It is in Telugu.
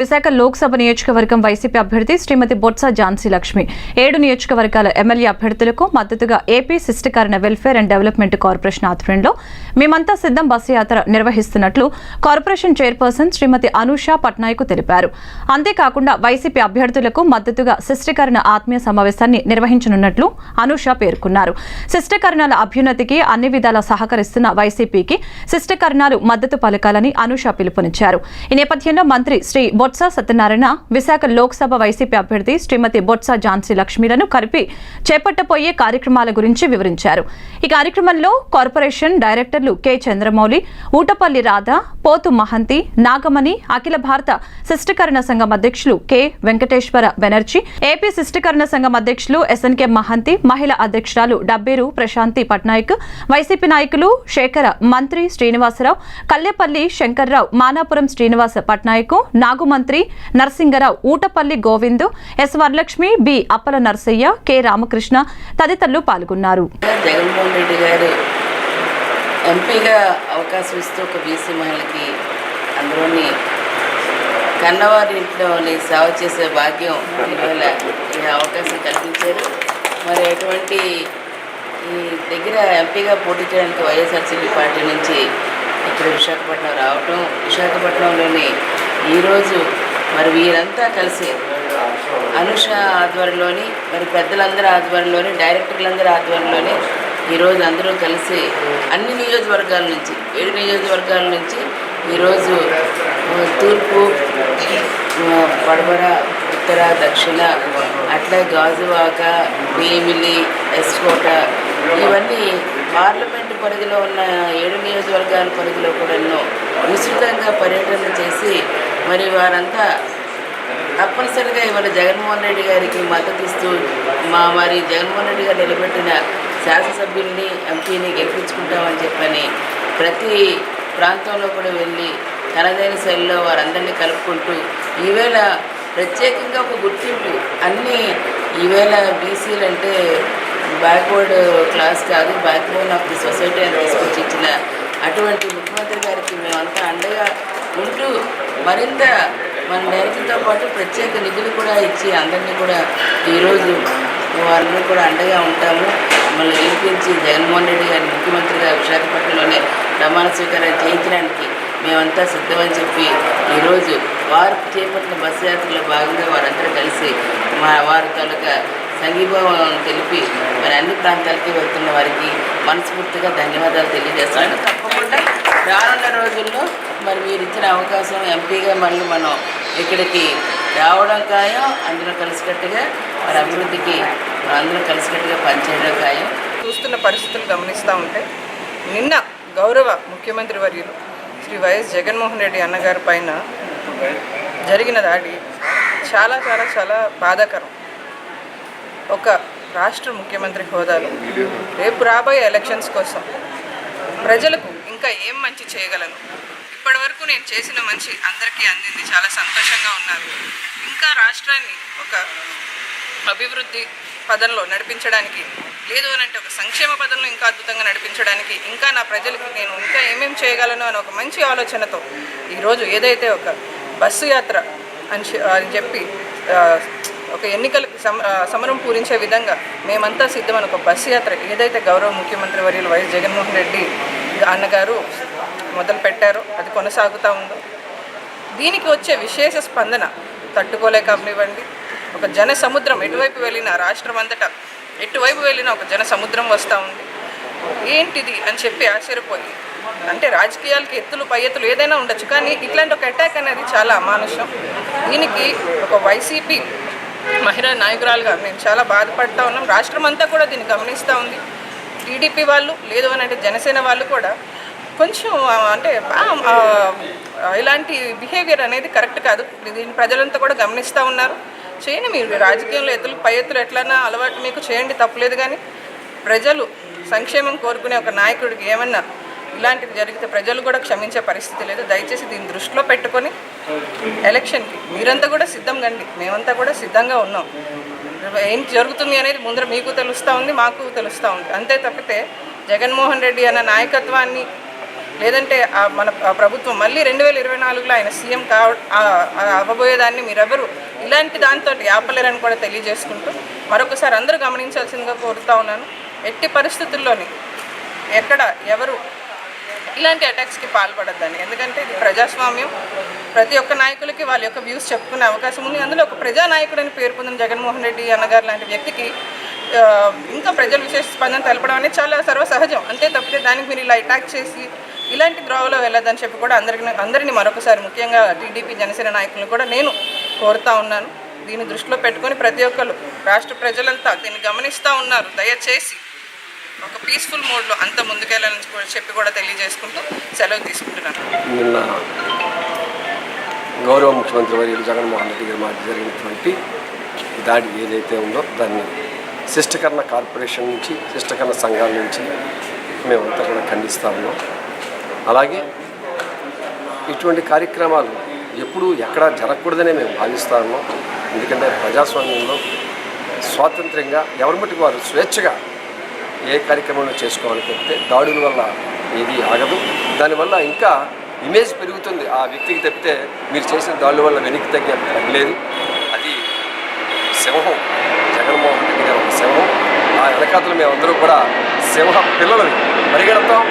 విశాఖ లోక్సభ నియోజకవర్గం వైసీపీ అభ్యర్థి శ్రీమతి బొత్స ఝాన్సీ లక్ష్మి 7 నియోజకవర్గాల ఎమ్మెల్యే అభ్యర్థులకు మద్దతుగా AP శిష్టకరణ welfare and development corporation ఆధ్వర్యంలో మేమంతా సిద్ధం బస్సు యాత్ర నిర్వహిస్తున్నట్లు కార్పొరేషన్ చైర్పర్సన్ శ్రీమతి అనూష పట్నాయక్ తెలిపారు. అంతేకాకుండా వైసీపీ అభ్యర్థులకు మద్దతుగా శిష్టకరణ ఆత్మీయ సమావేశాన్ని నిర్వహించనున్నట్లు అనూష పేర్కొన్నారు. శిష్టకరణాల అభ్యున్నతికి అన్ని విధాలా సహకరిస్తున్న వైసీపీకి శిష్టకరణాలు మద్దతు పలకాలని అనూష పిలుపునిచ్చారు. ఈ నేపథ్యంలో మంత్రి శ్రీ బొత్స సత్యనారాయణ విశాఖ లోక్సభ వైసీపీ అభ్యర్థి శ్రీమతి బొత్స ఝాన్సీ లక్ష్మిలను కలిపి చేపట్టబోయే కార్యక్రమాల గురించి వివరించారు. ఈ కార్యక్రమంలో కార్పొరేషన్ డైరెక్టర్లు కె చంద్రమౌళి, ఊటపల్లి రాధ, పోతు మహంతి, నాగమణి, అఖిల భారత శిష్టకరణ సంఘం అధ్యక్షులు కె వెంకటేశ్వర బెనర్జీ, ఏపీ శిష్టకరణ సంఘం అధ్యక్షులు ఎస్ఎన్కే మహంతి, మహిళా అధ్యక్షురాలు డబ్బేరు ప్రశాంతి పట్నాయక్, వైసీపీ నాయకులు Shekhara, Mantri Srinivasarao, Kallepalli Shankarrao, Manapuram Srinivasa Patnaik, Nagumantri Narasingarao, Utapalli Govindu, S Varalakshmi, B Appala Narasayya, K Ramakrishna తదితరులు పాల్గొన్నారు. జగన్మోహన్ రెడ్డి గారు ఎంపీగా అవకాశం ఇస్తూ ఒక బీసీ మహిళకి అందులోని కన్నవారి ఇంట్లోని సేవ చేసే భాగ్యం ఇవాళ ఈ అవకాశం కల్పించారు. మరి అటువంటి ఈ దగ్గర ఎంపీగా పోటీ చేయడానికి వైఎస్ఆర్సీపీ పార్టీ నుంచి ఇక్కడ విశాఖపట్నం రావటం, విశాఖపట్నంలోని ఈరోజు మరి వీరంతా కలిసి అనుష ఆధ్వర్యంలోని మరి పెద్దలందరి ఆధ్వర్యంలోని డైరెక్టర్లందరి ఆధ్వర్యంలోని ఈరోజు అందరూ కలిసి అన్ని నియోజకవర్గాల నుంచి 7 నియోజకవర్గాల నుంచి ఈరోజు తూర్పు, పడమర, ఉత్తర, దక్షిణ, అట్లా గాజువాక, భీమిలి, ఎస్కోట ఇవన్నీ పార్లమెంటు పరిధిలో ఉన్న 7 నియోజకవర్గాల పరిధిలో కూడా విస్తృతంగా పర్యటన చేసి మరి వారంతా తప్పనిసరిగా ఇవాళ జగన్మోహన్ రెడ్డి గారికి మద్దతు ఇస్తూ మరి జగన్మోహన్ రెడ్డి గారు నిలబెట్టిన శాసనసభ్యుల్ని, ఎంపీని గెలిపించుకుంటామని చెప్పని ప్రతి ప్రాంతంలో కూడా వెళ్ళి తనదైన శైలిలో వారందరినీ కలుపుకుంటూ ఈవేళ ప్రత్యేకంగా ఒక గుర్తింపు అన్నీ ఈవేళ బీసీలు అంటే బ్యాక్వర్డ్ క్లాస్ కాదు, back bone of the society అని తీసుకొచ్చి ఇచ్చిన అటువంటి ముఖ్యమంత్రి గారికి మేమంతా అండగా ఉంటూ మరింత మన నేతలతో పాటు ప్రత్యేక నిధులు కూడా ఇచ్చి అందరినీ కూడా ఈరోజు వారిని కూడా అండగా ఉంటాము. మమ్మల్ని గెలిపించి జగన్మోహన్ రెడ్డి గారిని ముఖ్యమంత్రిగా విశాఖపట్నంలోనే ప్రమాణ స్వీకారం చేయించడానికి మేమంతా సిద్ధమని చెప్పి ఈరోజు వారు చేపట్టిన బస్సు యాత్రలో భాగంగా వారందరూ కలిసి వారి తాలూకా సంఘీభావం తెలిపి మరి అన్ని ప్రాంతాలకి వెళ్తున్న వారికి మనస్ఫూర్తిగా ధన్యవాదాలు తెలియజేస్తాను. తప్పకుండా రానున్న రోజుల్లో మరి మీరు ఇచ్చిన అవకాశం ఎంపీగా మళ్ళీ మనం ఇక్కడికి రావడం ఖాయం, అందరూ కలిసికట్టుగా మరి అభివృద్ధికి అందరూ కలిసికట్టుగా పనిచేయడం ఖాయం. చూస్తున్న పరిస్థితులు గమనిస్తూ ఉంటే నిన్న గౌరవ ముఖ్యమంత్రి వర్యులు శ్రీ వైఎస్ జగన్మోహన్ రెడ్డి అన్నగారి పైన జరిగిన దాడి చాలా చాలా చాలా బాధాకరం. ఒక రాష్ట్ర ముఖ్యమంత్రి హోదాలో రేపు రాబోయే ఎలక్షన్స్ కోసం ప్రజలకు ఇంకా ఏం మంచి చేయగలను, ఇప్పటివరకు నేను చేసిన మంచి అందరికీ అందింది, చాలా సంతోషంగా ఉన్నారు, ఇంకా రాష్ట్రాన్ని ఒక అభివృద్ధి పదంలో నడిపించడానికి లేదు అని అంటే ఒక సంక్షేమ పదంలో ఇంకా అద్భుతంగా నడిపించడానికి ఇంకా నా ప్రజలకి నేను ఇంకా ఏమేమి చేయగలను అని ఒక మంచి ఆలోచనతో ఈరోజు ఏదైతే ఒక బస్సు యాత్ర అని చెప్పి ఒక ఎన్నికలకు సమరం పూరించే విధంగా మేమంతా సిద్ధమని ఒక బస్సు యాత్ర ఏదైతే గౌరవ ముఖ్యమంత్రి వర్యులు వైఎస్ జగన్మోహన్ రెడ్డి అన్నగారు మొదలు పెట్టారో అది కొనసాగుతూ ఉందో దీనికి వచ్చే విశేష స్పందన తట్టుకోలేక అవనివ్వండి. ఒక జన సముద్రం ఎటువైపు వెళ్ళినా రాష్ట్రం అంతటా ఎటువైపు వెళ్ళినా ఒక జన సముద్రం వస్తూ ఉంది. ఏంటిది అని చెప్పి ఆశ్చర్యపోయి, అంటే రాజకీయాలకి ఎత్తులు పై ఎత్తులు ఏదైనా ఉండొచ్చు, కానీ ఇట్లాంటి ఒక అటాక్ అనేది చాలా అమానుషం. దీనికి ఒక వైసీపీ మహిళా నాయకురాలుగా మేము చాలా బాధపడుతూ ఉన్నాం. రాష్ట్రం అంతా కూడా దీన్ని గమనిస్తూ ఉంది. టీడీపీ వాళ్ళు లేదు అని అంటే జనసేన వాళ్ళు కూడా కొంచెం అంటే ఇలాంటి బిహేవియర్ అనేది కరెక్ట్ కాదు, దీన్ని ప్రజలంతా కూడా గమనిస్తూ ఉన్నారు. చేయండి, మీరు రాజకీయంలో ఎత్తులు పై ఎత్తులు ఎట్లన్నా అలవాటు మీకు చేయండి, తప్పలేదు. కానీ ప్రజలు సంక్షేమం కోరుకునే ఒక నాయకుడికి ఏమన్నా ఇలాంటివి జరిగితే ప్రజలు కూడా క్షమించే పరిస్థితి లేదు. దయచేసి దీన్ని దృష్టిలో పెట్టుకొని ఎలక్షన్కి మీరంతా కూడా సిద్ధం కండి, మేమంతా కూడా సిద్ధంగా ఉన్నాం. ఏం జరుగుతుంది అనేది ముందర మీకు తెలుస్తూ ఉంది, మాకు తెలుస్తూ ఉంది. అంతే తప్పితే జగన్మోహన్ రెడ్డి అన్న నాయకత్వాన్ని లేదంటే మన ప్రభుత్వం మళ్ళీ 2024లో ఆయన సీఎం అవ్వబోయేదాన్ని మీరెవరు ఇలాంటి దాంతో ఆపలేరని కూడా తెలియజేసుకుంటూ మరొకసారి అందరూ గమనించాల్సిందిగా కోరుతా ఉన్నాను. ఎట్టి పరిస్థితుల్లోని ఎక్కడ ఎవరు ఇలాంటి అటాక్స్కి పాల్పడద్దని. ఎందుకంటే ఇది ప్రజాస్వామ్యం, ప్రతి ఒక్క నాయకులకి వాళ్ళ యొక్క వ్యూస్ చెప్పుకునే అవకాశం ఉంది. అందులో ఒక ప్రజానాయకుడని పేరు పొందిన జగన్మోహన్ రెడ్డి అన్నగారు లాంటి వ్యక్తికి ఇంకా ప్రజలు విశేష స్పందన తెలపడం అనేది చాలా సర్వసహజం. అంతే తప్పితే దానికి మీరు ఇలా అటాక్ చేసి ఇలాంటి ద్రోవలో వెళ్ళొద్దని చెప్పి కూడా అందరినీ మరొకసారి ముఖ్యంగా టీడీపీ జనసేన నాయకులను కూడా నేను కోరుతా ఉన్నాను. దీన్ని దృష్టిలో పెట్టుకొని ప్రతి ఒక్కరు రాష్ట్ర ప్రజలంతా దీన్ని గమనిస్తూ ఉన్నారు. దయచేసి ఒక పీస్ఫుల్ మోడ్లో అంత ముందుకెళ్ళాలని చెప్పి కూడా తెలియజేసుకుంటూ సెలవు తీసుకుంటున్నాను. నిన్న గౌరవ ముఖ్యమంత్రి వర్యులు జగన్మోహన్ రెడ్డి గారి మధ్య జరిగినటువంటి దాడి ఏదైతే ఉందో దాన్ని శిష్టకరణ కార్పొరేషన్ నుంచి, శిష్టకరణ సంఘాల నుంచి మేమంతా కూడా ఖండిస్తూ ఉన్నాం. అలాగే ఇటువంటి కార్యక్రమాలు ఎప్పుడూ ఎక్కడా జరగకూడదనే మేము భావిస్తూ ఉన్నాం. ఎందుకంటే ప్రజాస్వామ్యంలో స్వాతంత్ర్యంగా ఎవరి మట్టుకు వారు స్వేచ్ఛగా ఏ కార్యక్రమంలో చేసుకోవాలనుకుంటే దాడుల వల్ల ఏది ఆగదు. దానివల్ల ఇంకా ఇమేజ్ పెరుగుతుంది ఆ వ్యక్తికి. తప్పితే మీరు చేసిన దాడుల వల్ల వెనక్కి తగ్గలేదు. అది సింహం, జగన్మోహన్ రెడ్డి గారు ఒక సింహం. ఆ వెనకాతలు మేమందరూ కూడా సింహ పిల్లలని పరిగెడతాం.